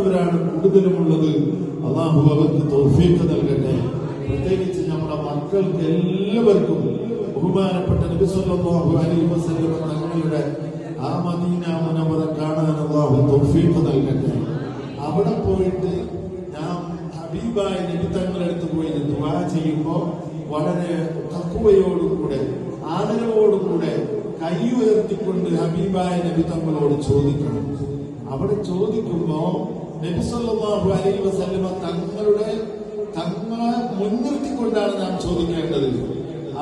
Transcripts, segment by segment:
അറിയാത്തവരാണ് കൂടുതലുമുള്ളത്. അള്ളാഹു അവർക്ക് തൗഫീഖ് നൽകട്ടെ. പ്രത്യേകിച്ച് നമ്മുടെ മക്കൾക്ക് എല്ലാവർക്കും ബഹുമാനപ്പെട്ട നബി സല്ലല്ലാഹു അലൈഹി വസല്ലം തങ്ങളുടെ ആ മദീന മുനവ്വറ കാണാൻ അള്ളാഹു തൗഫീഖ് നൽകട്ടെ. അവിടെ പോയിട്ട് ഞാൻ ഹബീബായ നബി തങ്ങളുടെ അടുത്ത് പോയി ദുആ ചെയ്യുമ്പോൾ വളരെ തഖ്വയോടുകൂടെ ആദരവോടുകൂടെ കൈ ഉയർത്തിക്കൊണ്ട് ഹബീബായ നബി തങ്ങളോട് ചോദിക്കണം. അവിടെ ചോദിക്കുമ്പോ നബി സല്ലല്ലാഹു അലൈഹി വസല്ലം തങ്ങളെ മുൻനിർത്തിക്കൊണ്ടാണ് നാം ചോദിക്കേണ്ടത്.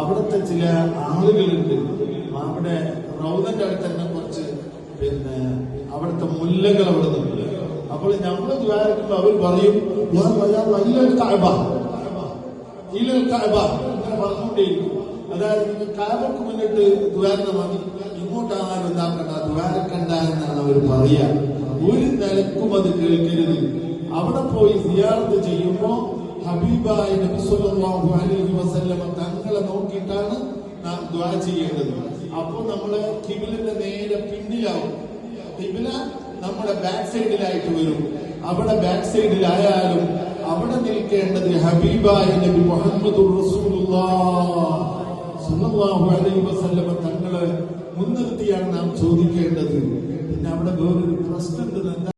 അവിടുത്തെ ചില ആളുകളുണ്ട്, അവിടെ റൗദന്റെ അടുത്ത് തന്നെ കുറച്ച് അവിടുത്തെ മുല്ലകൾ അവിടെ നിന്നുണ്ട്. അപ്പോൾ നമ്മൾ ദ്വാരക്കുമ്പോ അവർ പറയും പറഞ്ഞുകൊണ്ടേയിരിക്കും. അതായത് നിങ്ങൾ കാബക്ക് മുന്നിട്ട് ദ്വാരന മതി, ഇങ്ങോട്ടാരും എന്താക്കണ്ട, ദ്വാരക്കണ്ട എന്നാണ് അവർ പറയുക. ഒരു നിലക്കും അത് കേൾക്കരുത്. അവിടെ പോയി സിയാറത്ത് ചെയ്യുമ്പോ ഹബീബായ നബി സല്ലല്ലാഹു അലൈഹി വസല്ലം തങ്ങളെ നോക്കിയിട്ടാണ് നാം ദുആ ചെയ്യേണ്ടത്. അപ്പോൾ നമ്മള് ഖിബ്ലയുടെ നേരെ പിന്നിലാവും. ഖിബ്ല നമ്മുടെ ബാക്ക് സൈഡിലായിട്ട് വരും. അവിടെ ബാക്ക് സൈഡിലായാലും അവിടെ നിൽക്കേണ്ടത് ഹബീബായ നബി മുഹമ്മദുർ റസൂലുള്ളാഹ് സല്ലല്ലാഹു അലൈഹി വസല്ലം തങ്ങളെ മുൻനിർത്തിയാണ് നാം ചോദിക്കേണ്ടത്. പിന്നെ അവിടെ വേറൊരു പ്രശ്നം